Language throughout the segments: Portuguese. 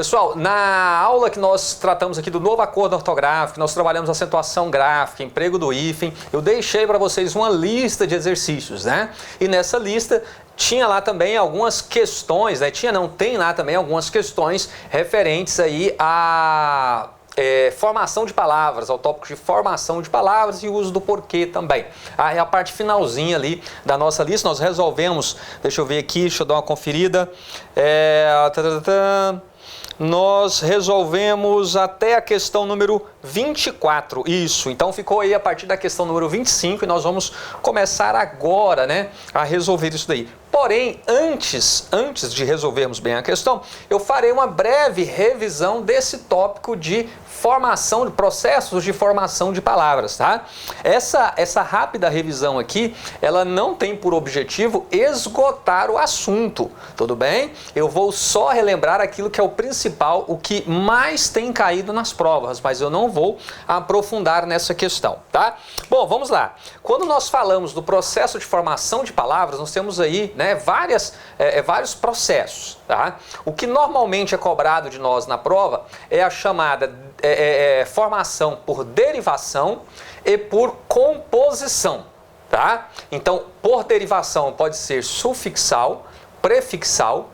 Pessoal, na aula que nós tratamos aqui do novo acordo ortográfico, nós trabalhamos acentuação gráfica, emprego do hífen, eu deixei para vocês uma lista de exercícios, né? E nessa lista tinha lá também algumas questões, né? Tem lá também algumas questões referentes aí a formação de palavras, ao tópico de formação de palavras e uso do porquê também. Aí a parte finalzinha ali da nossa lista, nós resolvemos, deixa eu ver aqui, deixa eu dar uma conferida, nós resolvemos até a questão número 24, isso, então ficou aí a partir da questão número 25 e nós vamos começar agora, né, a resolver isso daí. Porém, antes de resolvermos bem a questão, eu farei uma breve revisão desse tópico de formação, de processos de formação de palavras, tá? Essa rápida revisão aqui, ela não tem por objetivo esgotar o assunto, tudo bem? Eu vou só relembrar aquilo que é o principal, o que mais tem caído nas provas, mas eu não vou aprofundar nessa questão, tá? Bom, vamos lá. Quando nós falamos do processo de formação de palavras, nós temos aí, né, vários processos, tá? O que normalmente é cobrado de nós na prova é a chamada formação por derivação e por composição, tá? Então, por derivação pode ser sufixal, prefixal,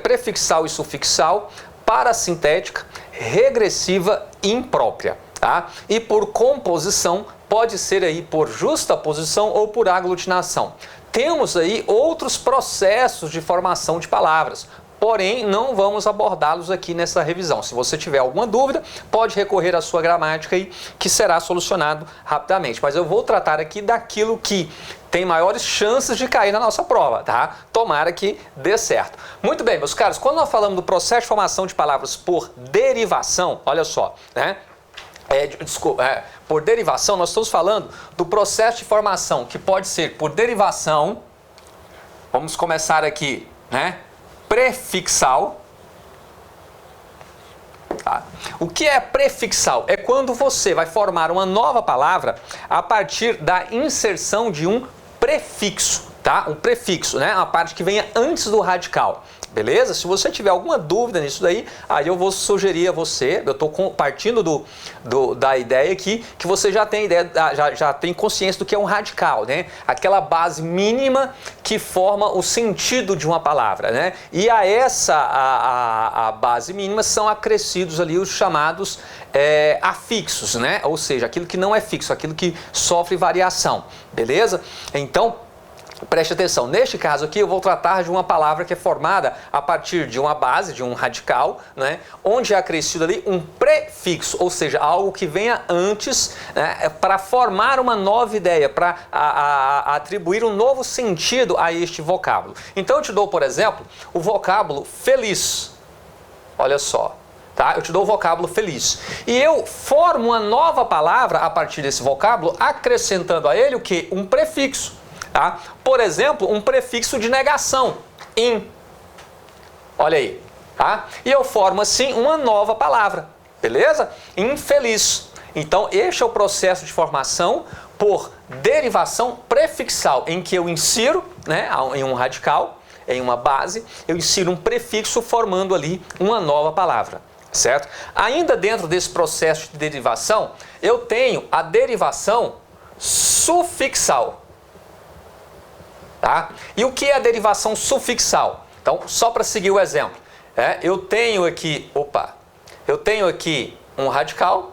prefixal e sufixal, parasintética, regressiva e imprópria, tá? E por composição pode ser aí por justaposição ou por aglutinação. Temos aí outros processos de formação de palavras, porém não vamos abordá-los aqui nessa revisão. Se você tiver alguma dúvida, pode recorrer à sua gramática aí, que será solucionado rapidamente. Mas eu vou tratar aqui daquilo que tem maiores chances de cair na nossa prova, tá? Tomara que dê certo. Muito bem, meus caros, quando nós falamos do processo de formação de palavras por derivação, olha só, né? Por derivação, nós estamos falando do processo de formação que pode ser por derivação, vamos começar aqui, né? Prefixal. Tá? O que é prefixal? É quando você vai formar uma nova palavra a partir da inserção de um prefixo, tá? Um prefixo, né? Uma parte que venha antes do radical. Beleza? Se você tiver alguma dúvida nisso daí, aí eu vou sugerir a você, eu estou partindo da ideia aqui, que você já tem ideia, já tem consciência do que é um radical, né? Aquela base mínima que forma o sentido de uma palavra, né? E a base mínima são acrescidos ali os chamados afixos, né? Ou seja, aquilo que não é fixo, aquilo que sofre variação, beleza? Então, preste atenção, neste caso aqui eu vou tratar de uma palavra que é formada a partir de uma base, de um radical, né, onde é acrescido ali um prefixo, ou seja, algo que venha antes, né, para formar uma nova ideia, para atribuir um novo sentido a este vocábulo. Então eu te dou, por exemplo, o vocábulo feliz. Olha só. Tá? Eu te dou o vocábulo feliz. E eu formo uma nova palavra a partir desse vocábulo, acrescentando a ele o quê? Um prefixo. Tá? Por exemplo, um prefixo de negação, in. Olha aí. Tá? E eu formo assim uma nova palavra, beleza? Infeliz. Então, este é o processo de formação por derivação prefixal, em que eu insiro, né, em um radical, em uma base, eu insiro um prefixo formando ali uma nova palavra, certo? Ainda dentro desse processo de derivação, eu tenho a derivação sufixal. Tá? E o que é a derivação sufixal? Então, só para seguir o exemplo, eu tenho aqui um radical,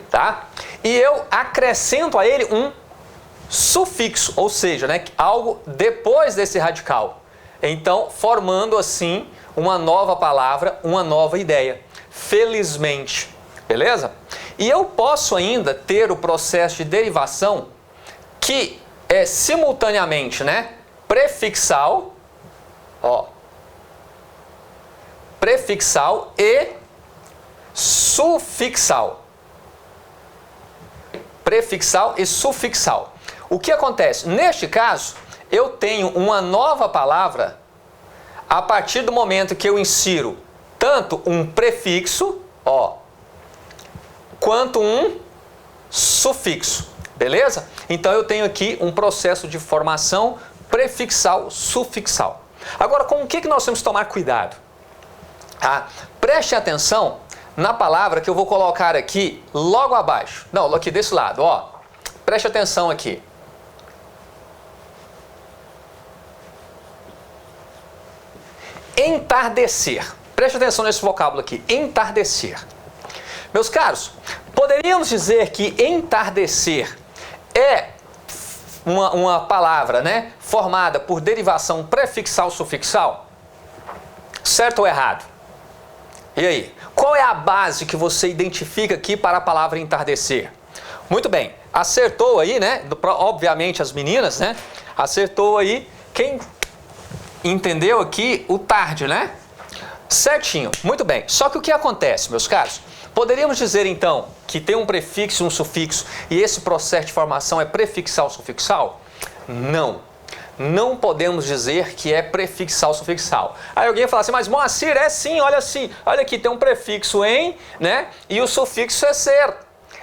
tá? E eu acrescento a ele um sufixo, ou seja, né, algo depois desse radical. Então, formando assim uma nova palavra, uma nova ideia. Felizmente, beleza? E eu posso ainda ter o processo de derivação que é simultaneamente, né, prefixal, ó, prefixal e sufixal. Prefixal e sufixal. O que acontece? Neste caso, eu tenho uma nova palavra a partir do momento que eu insiro tanto um prefixo, ó, quanto um sufixo. Beleza? Então eu tenho aqui um processo de formação prefixal, sufixal. Agora, com o que nós temos que tomar cuidado? Tá? Preste atenção na palavra que eu vou colocar aqui logo abaixo. Não, aqui desse lado, ó. Preste atenção aqui. Entardecer. Preste atenção nesse vocábulo aqui, entardecer. Meus caros, poderíamos dizer que entardecer é uma palavra, né, formada por derivação prefixal-sufixal? Certo ou errado? E aí? Qual é a base que você identifica aqui para a palavra entardecer? Muito bem, acertou aí, né? Obviamente as meninas, né? Acertou aí quem entendeu aqui o tarde, né? Certinho, muito bem. Só que o que acontece, meus caros? Poderíamos dizer então que tem um prefixo e um sufixo e esse processo de formação é prefixal-sufixal? Não. Não podemos dizer que é prefixal-sufixal. Aí alguém fala assim, mas Moacir, é sim, olha assim, olha aqui, tem um prefixo em, né? E o sufixo é ser.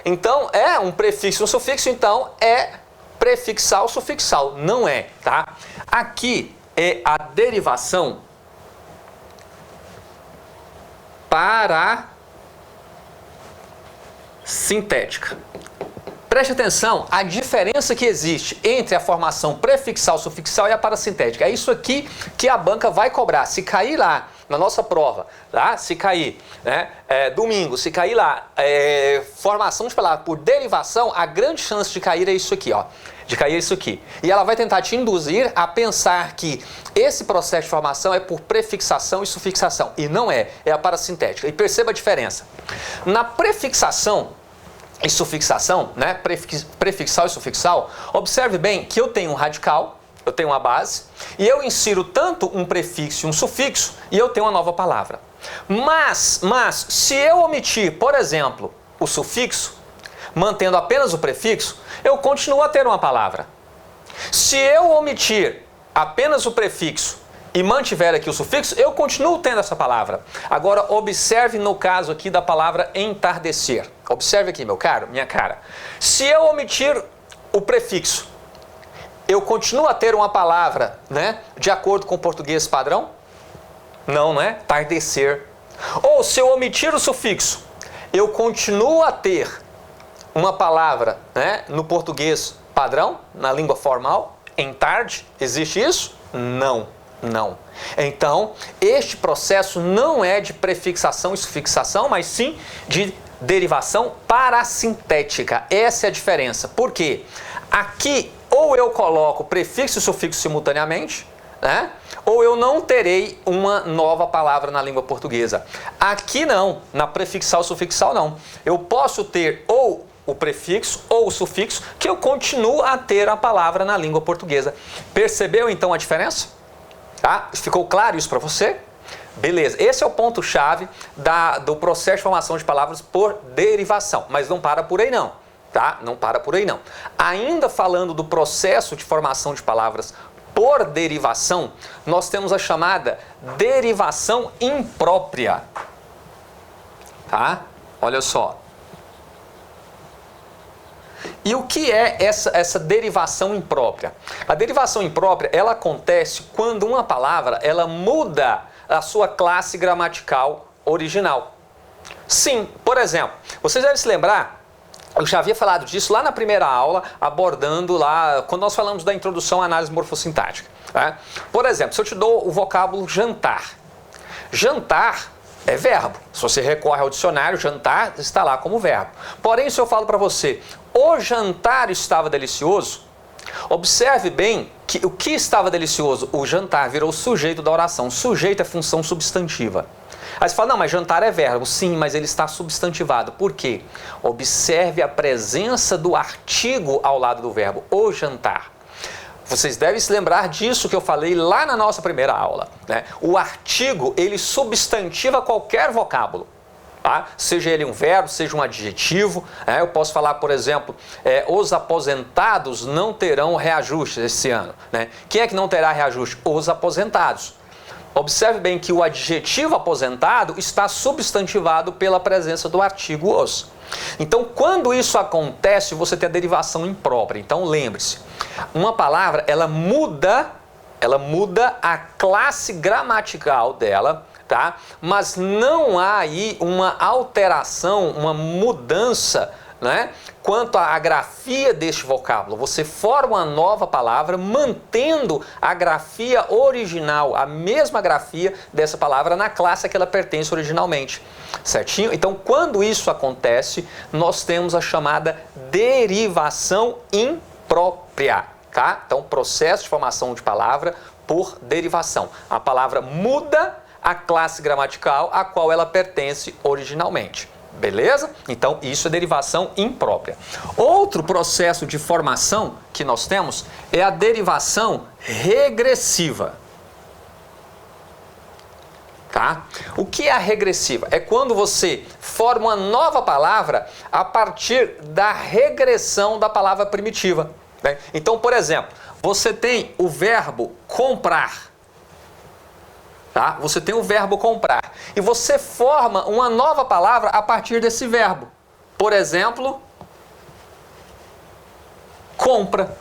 Então, é um prefixo e um sufixo, então é prefixal-sufixal. Não é, tá? Aqui é a derivação parasintética. Preste atenção à diferença que existe entre a formação prefixal-sufixal e a parasintética. É isso aqui que a banca vai cobrar. Se cair lá na nossa prova, tá? Se cair, né? Domingo, se cair lá, formação de palavra por derivação, a grande chance de cair é isso aqui, ó. De cair isso aqui. E ela vai tentar te induzir a pensar que esse processo de formação é por prefixação e sufixação. E não é, é a parasintética. E perceba a diferença. Na prefixação e sufixação, né? Prefixal e sufixal, observe bem que eu tenho um radical, eu tenho uma base, e eu insiro tanto um prefixo e um sufixo, e eu tenho uma nova palavra. Mas se eu omitir, por exemplo, o sufixo, mantendo apenas o prefixo, eu continuo a ter uma palavra. Se eu omitir apenas o prefixo e mantiver aqui o sufixo, eu continuo tendo essa palavra. Agora, observe no caso aqui da palavra entardecer. Observe aqui, meu caro, minha cara. Se eu omitir o prefixo, eu continuo a ter uma palavra, né, de acordo com o português padrão? Não, né? Tardecer. Ou se eu omitir o sufixo, eu continuo a ter uma palavra, né, no português padrão, na língua formal, entarde. Existe isso? Não. Não. Então, este processo não é de prefixação e sufixação, mas sim de derivação parasintética. Essa é a diferença. Por quê? Aqui, ou eu coloco prefixo e sufixo simultaneamente, né? Ou eu não terei uma nova palavra na língua portuguesa. Aqui não, na prefixal e sufixal não. Eu posso ter ou o prefixo ou o sufixo, que eu continuo a ter a palavra na língua portuguesa. Percebeu então a diferença? Tá? Ficou claro isso para você? Beleza, esse é o ponto-chave do processo de formação de palavras por derivação, mas não para por aí não, tá? Não para por aí não. Ainda falando do processo de formação de palavras por derivação, nós temos a chamada derivação imprópria, tá? Olha só. E o que é essa derivação imprópria? A derivação imprópria, ela acontece quando uma palavra, ela muda a sua classe gramatical original. Sim, por exemplo, vocês devem se lembrar, eu já havia falado disso lá na primeira aula, abordando lá, quando nós falamos da introdução à análise morfossintática. Tá? Por exemplo, se eu te dou o vocábulo jantar. Jantar é verbo. Se você recorre ao dicionário, jantar está lá como verbo. Porém, se eu falo para você, o jantar estava delicioso, observe bem que o que estava delicioso? O jantar virou o sujeito da oração. Sujeito é função substantiva. Aí você fala, não, mas jantar é verbo. Sim, mas ele está substantivado. Por quê? Observe a presença do artigo ao lado do verbo, o jantar. Vocês devem se lembrar disso que eu falei lá na nossa primeira aula, né? O artigo, ele substantiva qualquer vocábulo. Tá? Seja ele um verbo, seja um adjetivo. Eu posso falar, por exemplo, os aposentados não terão reajuste esse ano. Né? Quem é que não terá reajuste? Os aposentados. Observe bem que o adjetivo aposentado está substantivado pela presença do artigo os. Então, quando isso acontece, você tem a derivação imprópria. Então, lembre-se, uma palavra, ela muda a classe gramatical dela, tá? Mas não há aí uma alteração, uma mudança, né, quanto à grafia deste vocábulo. Você forma uma nova palavra mantendo a grafia original, a mesma grafia dessa palavra na classe a que ela pertence originalmente, certinho? Então, quando isso acontece, nós temos a chamada derivação imprópria, tá? Então, processo de formação de palavra por derivação. A palavra muda a classe gramatical a qual ela pertence originalmente. Beleza? Então, isso é derivação imprópria. Outro processo de formação que nós temos é a derivação regressiva. Tá? O que é a regressiva? É quando você forma uma nova palavra a partir da regressão da palavra primitiva. Né? Então, por exemplo, você tem o verbo comprar. Tá? Você tem o verbo comprar e você forma uma nova palavra a partir desse verbo. Por exemplo, compra.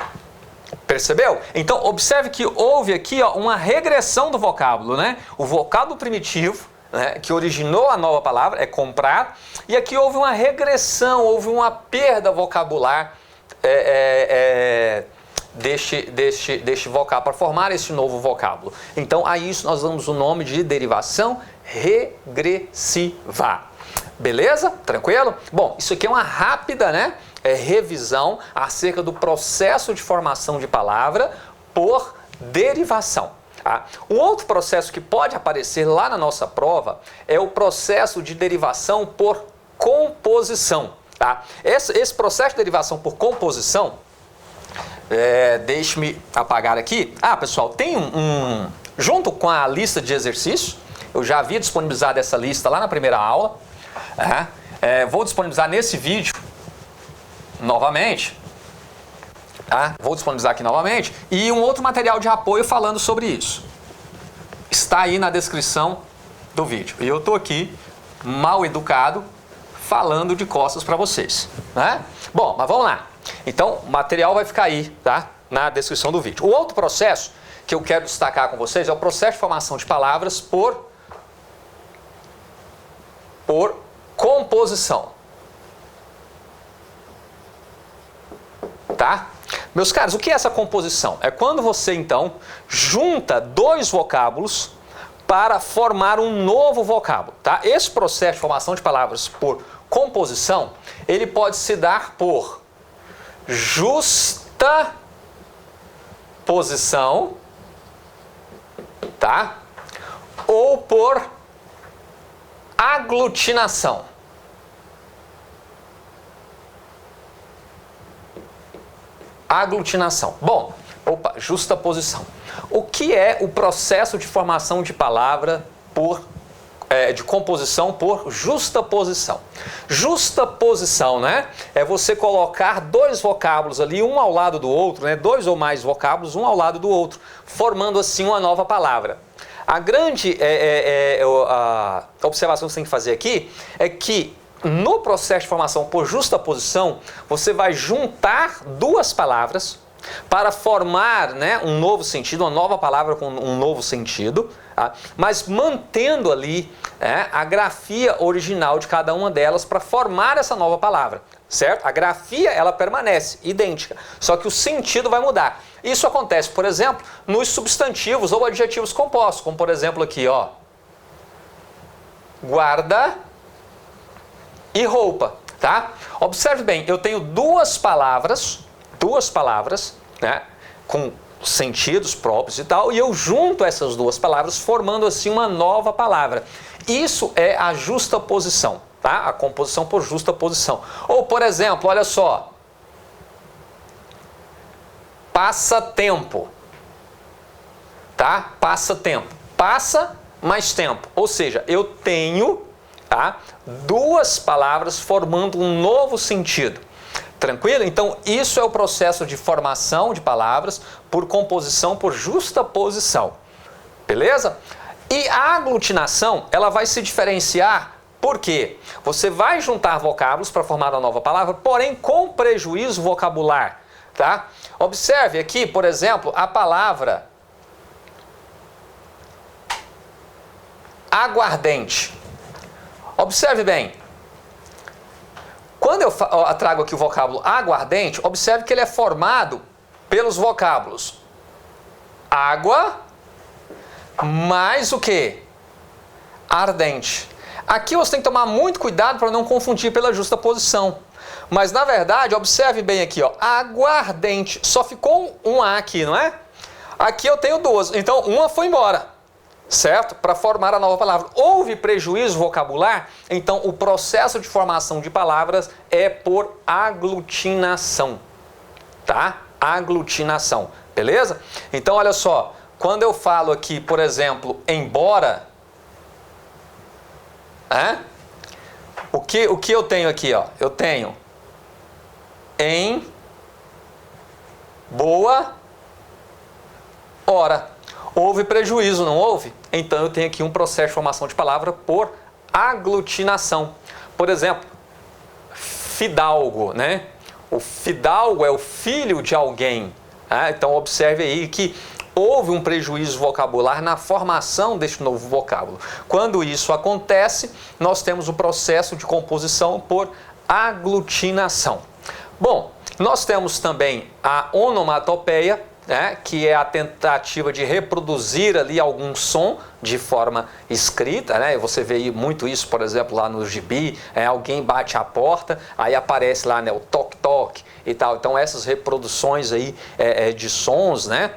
Percebeu? Então, observe que houve aqui, ó, uma regressão do vocábulo, né? O vocábulo primitivo, né, que originou a nova palavra é comprar, e aqui houve uma regressão, houve uma perda vocabular deste vocábulo, para formar esse novo vocábulo. Então, a isso nós damos o nome de derivação regressiva. Beleza? Tranquilo? Bom, isso aqui é uma rápida, né, revisão acerca do processo de formação de palavra por derivação. Tá? Um outro processo que pode aparecer lá na nossa prova é o processo de derivação por composição. Tá? Esse processo de derivação por composição, deixe-me apagar aqui. Pessoal, tem junto com a lista de exercícios, eu já havia disponibilizado essa lista lá na primeira aula, vou disponibilizar nesse vídeo novamente, tá? Vou disponibilizar aqui novamente, e um outro material de apoio falando sobre isso. Está aí na descrição do vídeo. E eu estou aqui, mal educado, falando de costas para vocês, né? Bom, mas vamos lá. Então, o material vai ficar aí, tá? Na descrição do vídeo. O outro processo que eu quero destacar com vocês é o processo de formação de palavras por composição. Tá? Meus caros, o que é essa composição? É quando você, então, junta dois vocábulos para formar um novo vocábulo, tá? Esse processo de formação de palavras por composição, ele pode se dar por justa posição, tá? Ou por aglutinação. Aglutinação. Bom, justa posição. O que é o processo de formação de palavra de composição por justa posição? Justa posição, né? É você colocar dois vocábulos ali, um ao lado do outro, né? Dois ou mais vocábulos, um ao lado do outro, formando assim uma nova palavra. A grande a observação que você tem que fazer aqui é que no processo de formação por justa posição, você vai juntar duas palavras para formar, né, um novo sentido, uma nova palavra com um novo sentido, tá? Mas mantendo ali a grafia original de cada uma delas para formar essa nova palavra, certo? A grafia, ela permanece idêntica, só que o sentido vai mudar. Isso acontece, por exemplo, nos substantivos ou adjetivos compostos, como por exemplo aqui, ó, guarda e roupa, tá? Observe bem, eu tenho duas palavras, né, com sentidos próprios e tal, e eu junto essas duas palavras formando assim uma nova palavra. Isso é a justa posição, tá? A composição por justa posição. Ou, por exemplo, olha só, passatempo, tá? Passatempo, passa mais tempo, ou seja, eu tenho, tá, duas palavras formando um novo sentido. Tranquilo? Então, isso é o processo de formação de palavras por composição por justa posição. Beleza? E a aglutinação, ela vai se diferenciar porque você vai juntar vocábulos para formar uma nova palavra, porém com prejuízo vocabular, tá? Observe aqui, por exemplo, a palavra aguardente. Observe bem. Quando eu trago aqui o vocábulo aguardente, observe que ele é formado pelos vocábulos água mais o que? Ardente. Aqui você tem que tomar muito cuidado para não confundir pela justa posição. Mas na verdade, observe bem aqui, ó, aguardente. Só ficou um A aqui, não é? Aqui eu tenho duas, então uma foi embora, certo? Para formar a nova palavra. Houve prejuízo vocabular, então o processo de formação de palavras é por aglutinação, tá? Aglutinação, beleza? Então olha só, quando eu falo aqui, por exemplo, embora, o que eu tenho aqui, ó? Eu tenho em boa hora. Houve prejuízo, não houve? Então eu tenho aqui um processo de formação de palavra por aglutinação. Por exemplo, fidalgo, né? O fidalgo é o filho de alguém. Então observe aí que houve um prejuízo vocabular na formação deste novo vocábulo. Quando isso acontece, nós temos o processo de composição por aglutinação. Bom, nós temos também a onomatopeia, né, que é a tentativa de reproduzir ali algum som de forma escrita, né? Você vê muito isso, por exemplo, lá no gibi, alguém bate a porta, aí aparece lá, né, o toque-toque e tal. Então essas reproduções aí de sons, né?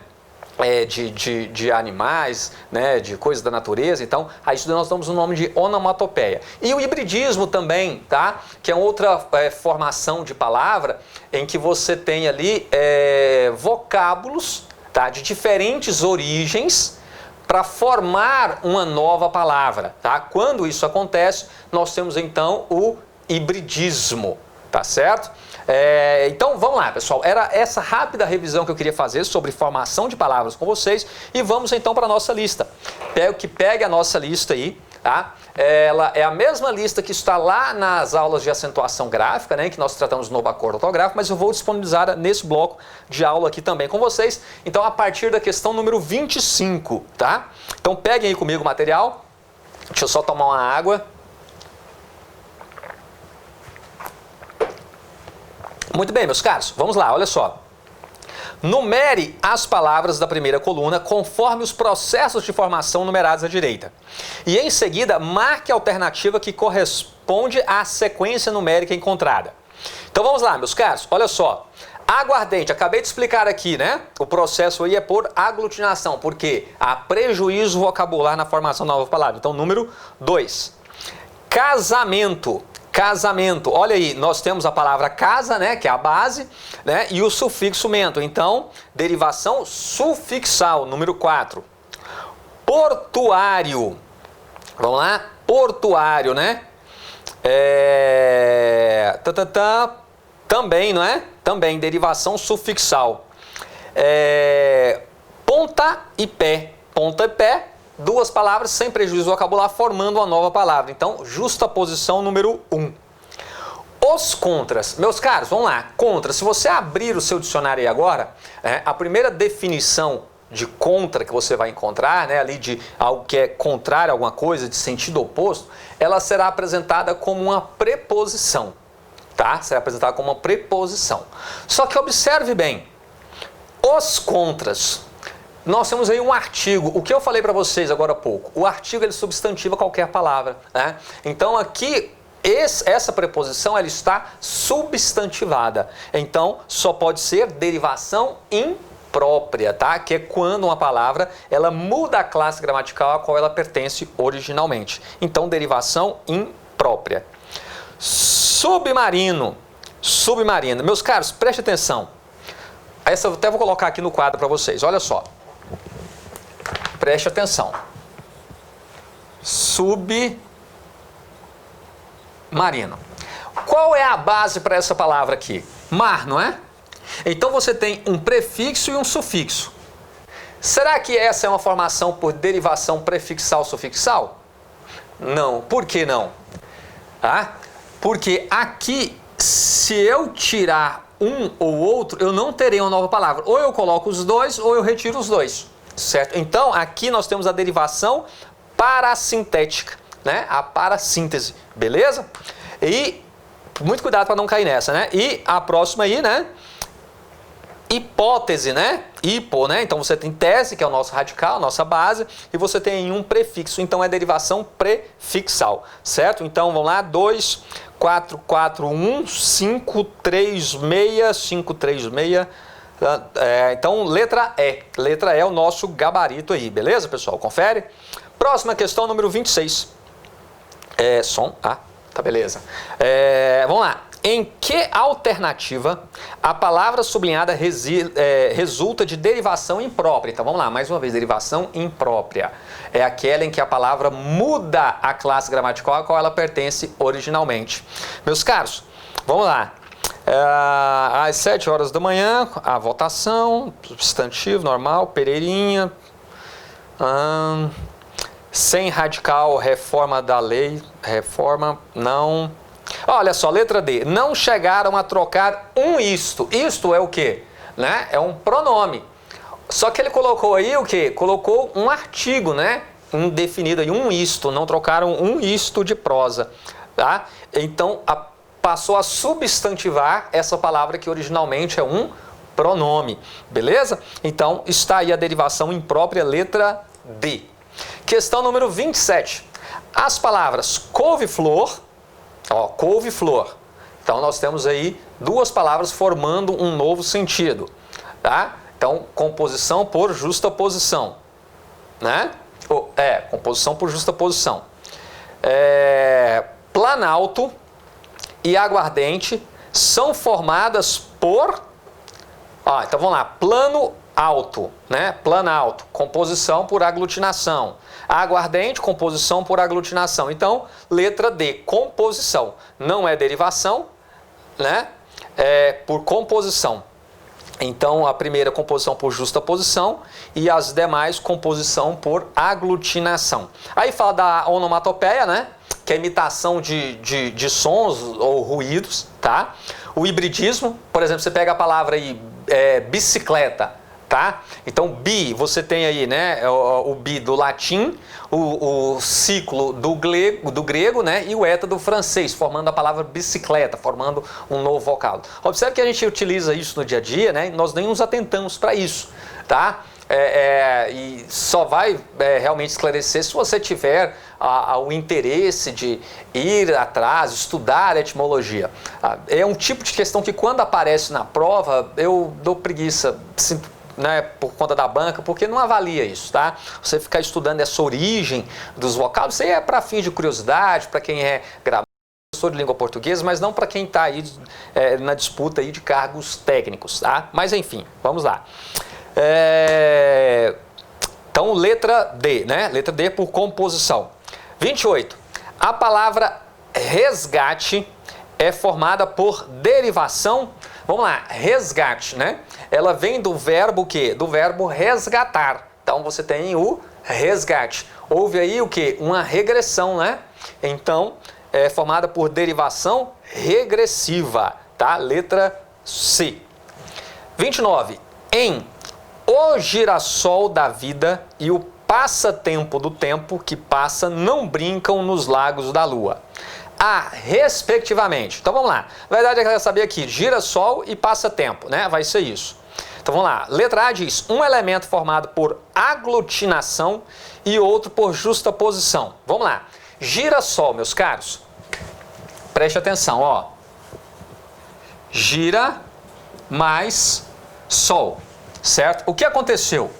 De animais, né, de coisas da natureza, então a isso nós damos o nome de onomatopeia. E o hibridismo também, tá? Que é outra formação de palavra em que você tem ali vocábulos, tá, de diferentes origens para formar uma nova palavra, tá? Quando isso acontece, nós temos então o hibridismo, tá certo? Então vamos lá, pessoal, era essa rápida revisão que eu queria fazer sobre formação de palavras com vocês e vamos então para a nossa lista. Pegue a nossa lista aí, tá? Ela é a mesma lista que está lá nas aulas de acentuação gráfica, né, que nós tratamos no novo acordo ortográfico, mas eu vou disponibilizar nesse bloco de aula aqui também com vocês, então a partir da questão número 25, tá? Então peguem aí comigo o material, deixa eu só tomar uma água. Muito bem, meus caros, vamos lá, olha só. Numere as palavras da primeira coluna conforme os processos de formação numerados à direita. E em seguida, marque a alternativa que corresponde à sequência numérica encontrada. Então vamos lá, meus caros, olha só. Aguardente, acabei de explicar aqui, né? O processo aí é por aglutinação, porque há prejuízo vocabular na formação da nova palavra. Então, número 2. Casamento. Casamento, olha aí, nós temos a palavra casa, né, que é a base, né, e o sufixo mento, então, derivação sufixal, número 4. Portuário, vamos lá, portuário, né, também, não é? Também, derivação sufixal. Ponta e pé, duas palavras sem prejuízo vocabular formando uma nova palavra. Então, justaposição número 1. Os contras. Meus caros, vamos lá. Contra. Se você abrir o seu dicionário aí agora, a primeira definição de contra que você vai encontrar, né, ali de algo que é contrário a alguma coisa, de sentido oposto, ela será apresentada como uma preposição. Tá? Será apresentada como uma preposição. Só que observe bem. Os contras. Nós temos aí um artigo, o que eu falei para vocês agora há pouco, o artigo ele substantiva qualquer palavra, né? Então aqui, essa preposição ela está substantivada, então só pode ser derivação imprópria, tá? Que é quando uma palavra ela muda a classe gramatical a qual ela pertence originalmente. Então derivação imprópria. Submarino, submarino. Meus caros, preste atenção. Essa eu até vou colocar aqui no quadro para vocês, olha só. Preste atenção. Submarino. Qual é a base para essa palavra aqui? Mar, não é? Então você tem um prefixo e um sufixo. Será que essa é uma formação por derivação prefixal-sufixal? Não. Por que não? Porque aqui, se eu tirar um ou outro, eu não terei uma nova palavra. Ou eu coloco os dois, ou eu retiro os dois. Certo? Então, aqui nós temos a derivação parassintética, né? A parassíntese, beleza? E muito cuidado para não cair nessa, né? E a próxima aí, né? Hipótese, né? Hipo, né? Então você tem tese, que é o nosso radical, a nossa base, e você tem um prefixo, então é derivação prefixal, certo? Então vamos lá, 2, 4, 4, 1, 5, 3, 6, 5, 3, 6. Então letra E. Letra E é o nosso gabarito aí, beleza, pessoal? Confere. Próxima questão, número 26. Tá beleza. Vamos lá. Em que alternativa a palavra sublinhada resulta de derivação imprópria? Então vamos lá, mais uma vez, derivação imprópria. É aquela em que a palavra muda a classe gramatical a qual ela pertence originalmente. Meus caros, vamos lá. Às 7 horas da manhã, a votação, substantivo, normal, Pereirinha. Sem radical, reforma da lei, reforma, não. Olha só, letra D. Não chegaram a trocar um isto. Isto é o quê? Né? É um pronome. Só que ele colocou aí o quê? Colocou um artigo, né? Indefinido aí, um isto. Não trocaram um isto de prosa. Tá? Então, passou a substantivar essa palavra que originalmente é um pronome. Beleza? Então, está aí a derivação imprópria, letra D. Questão número 27. As palavras couve-flor, couve-flor. Então, nós temos aí duas palavras formando um novo sentido, tá? Então, composição por justaposição, né? Composição por justaposição. Planalto e aguardente são formadas por... então, vamos lá. Plano alto, né? Planalto, composição por aglutinação. Aguardente, composição por aglutinação. Então, letra D, composição. Não é derivação, né? É por composição. Então, a primeira composição por justaposição e as demais composição por aglutinação. Aí fala da onomatopeia, né? Que é imitação de sons ou ruídos, tá? O hibridismo, por exemplo, você pega a palavra aí, bicicleta, tá? Então, bi, você tem aí, né, o bi do latim, o ciclo do grego, né, e o eta do francês, formando a palavra bicicleta, formando um novo vocal. Observe que a gente utiliza isso no dia a dia, né, e nós nem nos atentamos para isso, tá? E só vai realmente esclarecer se você tiver o interesse de ir atrás, estudar a etimologia. É um tipo de questão que quando aparece na prova, eu dou preguiça, né, por conta da banca, porque não avalia isso, tá? Você ficar estudando essa origem dos vocábulos, isso aí é para fins de curiosidade, para quem é gramático, professor de língua portuguesa, mas não para quem está aí na disputa aí de cargos técnicos, tá? Mas enfim, vamos lá. Então, letra D, né? Letra D por composição. 28. A palavra resgate é formada por derivação. Vamos lá, resgate, né? Ela vem do verbo o quê? Do verbo resgatar. Então, você tem o resgate. Houve aí o quê? Uma regressão, né? Então, é formada por derivação regressiva, tá? Letra C. 29. Em o girassol da vida e o passatempo do tempo que passa não brincam nos lagos da lua. Respectivamente. Então vamos lá. Na verdade, eu quero saber aqui, girassol e passatempo, né? Vai ser isso. Então vamos lá. Letra A diz, um elemento formado por aglutinação e outro por justaposição. Vamos lá. Girassol, meus caros. Preste atenção, ó. Gira mais sol. Certo? O que aconteceu?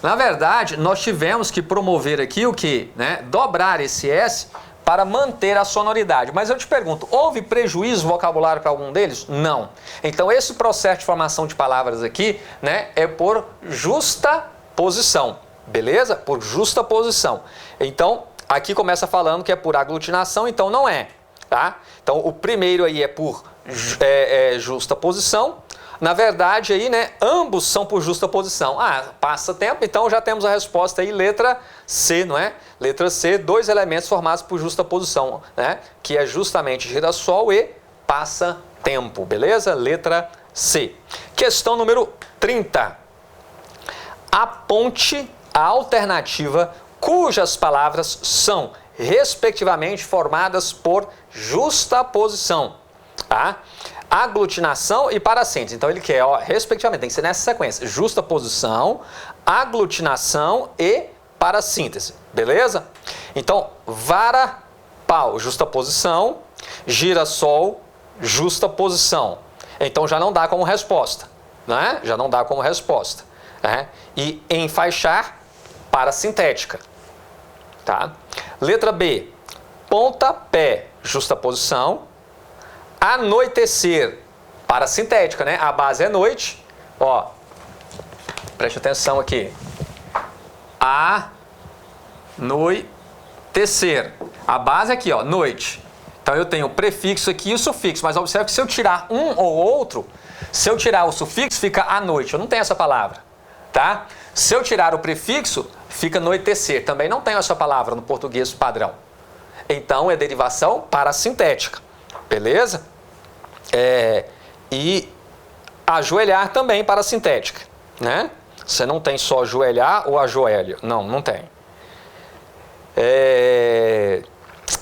Na verdade, nós tivemos que promover aqui o que? Né? Dobrar esse S para manter a sonoridade. Mas eu te pergunto, houve prejuízo vocabulário para algum deles? Não. Então, esse processo de formação de palavras aqui, né, é por justa posição. Beleza? Por justa posição. Então, aqui começa falando que é por aglutinação, então não é. Tá? Então, o primeiro aí é por justa posição. Na verdade, aí, né, ambos são por justa posição. Passa tempo, então já temos a resposta aí, letra C, não é? Letra C, dois elementos formados por justa posição, né? Que é justamente girassol e passa tempo, beleza? Letra C. Questão número 30. Aponte a alternativa cujas palavras são, respectivamente, formadas por justaposição, tá? Aglutinação e parassíntese. Então ele quer, ó, respectivamente, tem que ser nessa sequência: justaposição, aglutinação e parassíntese, beleza? Então, vara, pau, justaposição, girassol, justaposição. Então já não dá como resposta, né? Já não dá como resposta, né? E enfaixar, parasintética, tá? Letra B, pontapé, justaposição, anoitecer, parasintética, né? A base é noite, ó, preste atenção aqui. Anoitecer. A base aqui, ó, noite. Então eu tenho o prefixo aqui e o sufixo, mas observe que se eu tirar um ou outro, se eu tirar o sufixo, fica à noite. Eu não tenho essa palavra, tá? Se eu tirar o prefixo, fica anoitecer. Também não tenho essa palavra no português padrão. Então é derivação parasintética, beleza? E ajoelhar também parasintética, né? Você não tem só ajoelhar ou ajoelho. Não, não tem.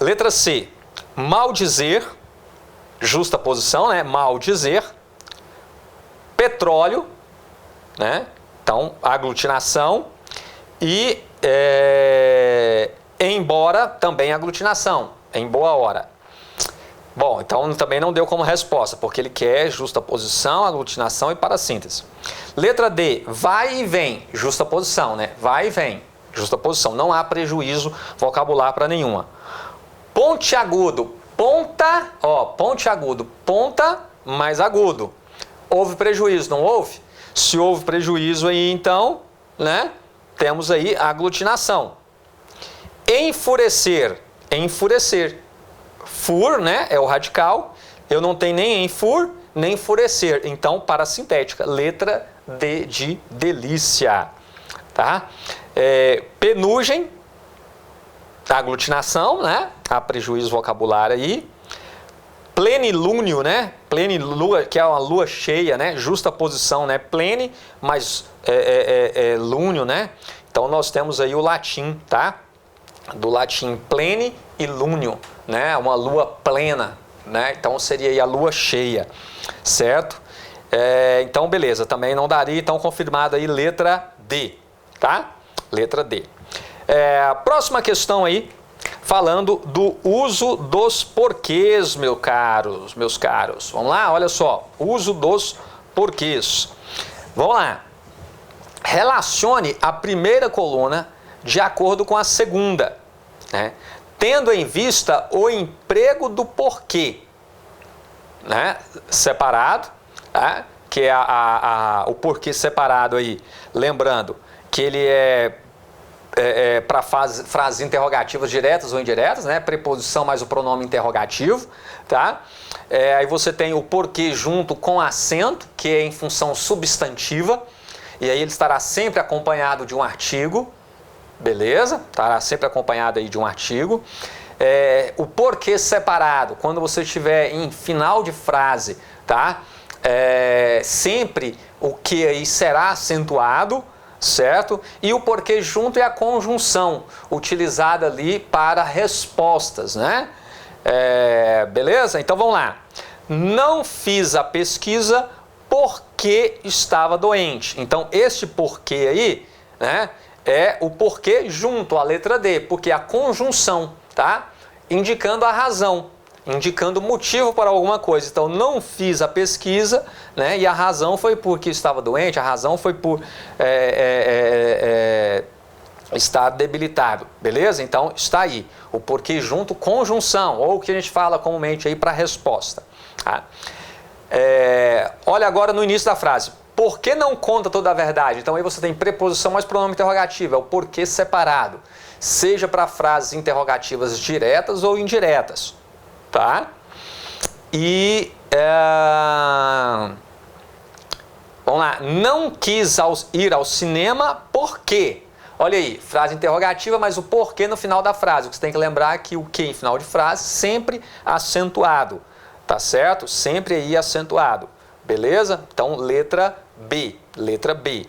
Letra C. Maldizer, justaposição, né? Maldizer. Petróleo, né? Então, aglutinação. E embora, também aglutinação. Em boa hora. Bom, então também não deu como resposta, porque ele quer justaposição, aglutinação e parassíntese. Letra D, vai e vem, justaposição, né? Vai e vem, justaposição. Não há prejuízo vocabular para nenhuma. Pontiagudo, ponta, ó, pontiagudo, ponta mais agudo. Houve prejuízo, não houve? Se houve prejuízo aí, então, né? Temos aí a aglutinação. Enfurecer, enfurecer. Fur, né, é o radical, eu não tenho nem enfur, nem enfurecer, então parasintética, letra D de delícia, tá? Penugem, aglutinação, né, há prejuízo vocabulário aí. Plenilúnio, né, plenilua, que é uma lua cheia, né, justaposição, né, plene, mais lúnio, né, então nós temos aí o latim, tá? Do latim plene e lúnio, né? Uma lua plena, né? Então seria aí a lua cheia, certo? Então beleza, também não daria, então confirmado aí letra D, tá? Letra D. Próxima questão aí, falando do uso dos porquês, meus caros. Vamos lá, olha só, uso dos porquês. Vamos lá. Relacione a primeira coluna de acordo com a segunda, né? Tendo em vista o emprego do porquê, né? Separado, tá? Que é o porquê separado aí, lembrando que ele para frases interrogativas diretas ou indiretas, né? Preposição mais o pronome interrogativo, tá? Aí você tem o porquê junto com acento, que é em função substantiva, e aí ele estará sempre acompanhado de um artigo. Beleza? Estará sempre acompanhado aí de um artigo. O porquê separado, quando você estiver em final de frase, tá? Sempre o que aí será acentuado, certo? E o porquê junto é a conjunção, utilizada ali para respostas, né? Beleza? Então vamos lá. Não fiz a pesquisa porque estava doente. Então este porquê aí, né? É o porquê junto à letra D, porque é a conjunção, tá? Indicando a razão, indicando o motivo para alguma coisa. Então, não fiz a pesquisa, né? E a razão foi porque estava doente, a razão foi por estar debilitado, beleza? Então, está aí, o porquê junto, conjunção, ou o que a gente fala comumente aí para resposta. Tá? Olha agora no início da frase. Por que não conta toda a verdade? Então aí você tem preposição mais pronome interrogativo, é o porquê separado. Seja para frases interrogativas diretas ou indiretas, tá? E vamos lá, não quis ir ao cinema porque, olha aí, frase interrogativa, mas o porquê no final da frase. Você tem que lembrar que o que em final de frase sempre acentuado, tá certo? Sempre aí acentuado, beleza? Então letra B, letra B.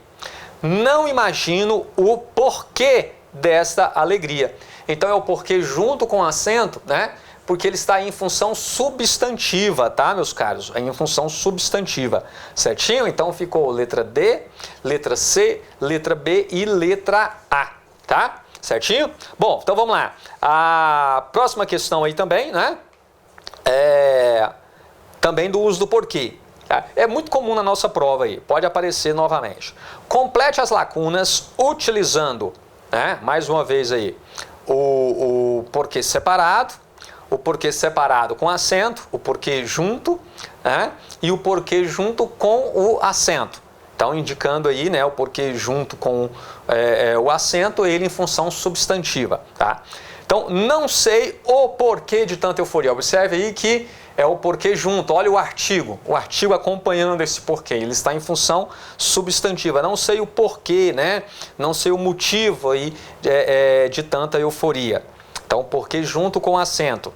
Não imagino o porquê desta alegria. Então é o porquê junto com acento, né? Porque ele está em função substantiva, tá, meus caros? É em função substantiva, certinho? Então ficou letra D, letra C, letra B e letra A, tá? Certinho? Bom, então vamos lá. A próxima questão aí também, né? Também do uso do porquê. Tá? É muito comum na nossa prova aí, pode aparecer novamente. Complete as lacunas utilizando, né? Mais uma vez aí, o porquê separado, o porquê separado com acento, o porquê junto, né? E o porquê junto com o acento. Então, indicando aí, né, o porquê junto com o acento, ele em função substantiva, tá? Então, não sei o porquê de tanta euforia. Observe aí que é o porquê junto. Olha o artigo acompanhando esse porquê. Ele está em função substantiva. Não sei o porquê, né? Não sei o motivo aí de tanta euforia. Então, porquê junto com acento.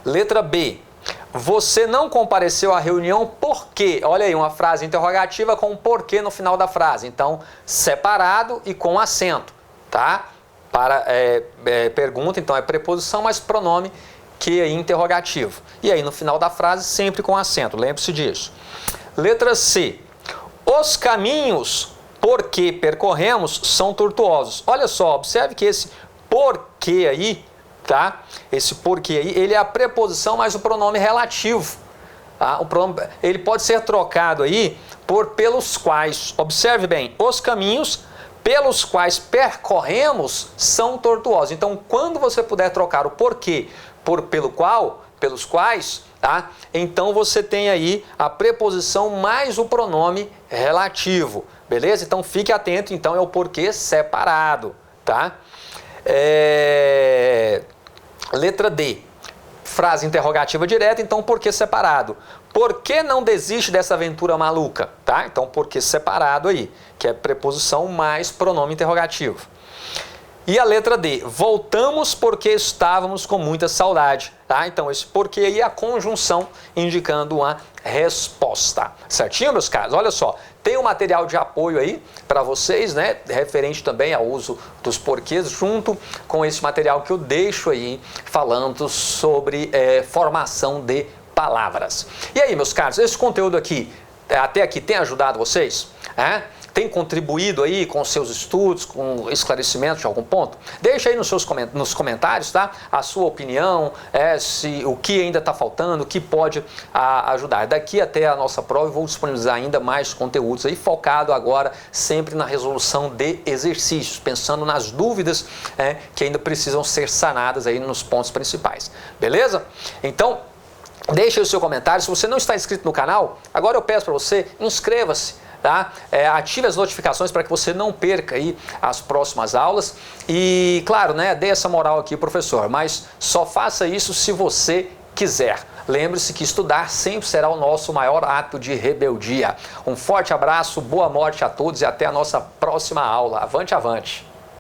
Letra B. Você não compareceu à reunião por quê? Olha aí, uma frase interrogativa com porquê no final da frase. Então, separado e com acento, tá? Para pergunta, então é preposição, mas pronome que é interrogativo. E aí, no final da frase, sempre com acento. Lembre-se disso. Letra C. Os caminhos por que percorremos são tortuosos. Olha só, observe que esse porquê aí, tá? Esse porquê aí, ele é a preposição mais o pronome relativo. Tá? Ele pode ser trocado aí por pelos quais. Observe bem, os caminhos pelos quais percorremos são tortuosos. Então, quando você puder trocar o porquê por pelo qual, pelos quais, tá? Então você tem aí a preposição mais o pronome relativo, beleza? Então fique atento, então é o porquê separado, tá? Letra D, frase interrogativa direta, então porquê separado. Por que não desiste dessa aventura maluca? Tá? Então porquê separado aí, que é preposição mais pronome interrogativo. E a letra D, voltamos porque estávamos com muita saudade. Tá? Então esse porquê aí é a conjunção indicando uma resposta. Certinho, meus caros? Olha só, tem um material de apoio aí para vocês, né? Referente também ao uso dos porquês, junto com esse material que eu deixo aí falando sobre formação de palavras. E aí, meus caros, esse conteúdo aqui, até aqui, tem ajudado vocês? Tem contribuído aí com seus estudos, com esclarecimento de algum ponto? Deixa aí nos comentários, tá? A sua opinião, o que ainda está faltando, o que pode ajudar. Daqui até a nossa prova eu vou disponibilizar ainda mais conteúdos aí, focado agora sempre na resolução de exercícios, pensando nas dúvidas que ainda precisam ser sanadas aí nos pontos principais. Beleza? Então, deixa aí o seu comentário. Se você não está inscrito no canal, agora eu peço para você, inscreva-se. Tá? Ative as notificações para que você não perca aí as próximas aulas e, claro, né, dê essa moral aqui, professor, mas só faça isso se você quiser. Lembre-se que estudar sempre será o nosso maior ato de rebeldia. Um forte abraço, boa morte a todos e até a nossa próxima aula. Avante, avante!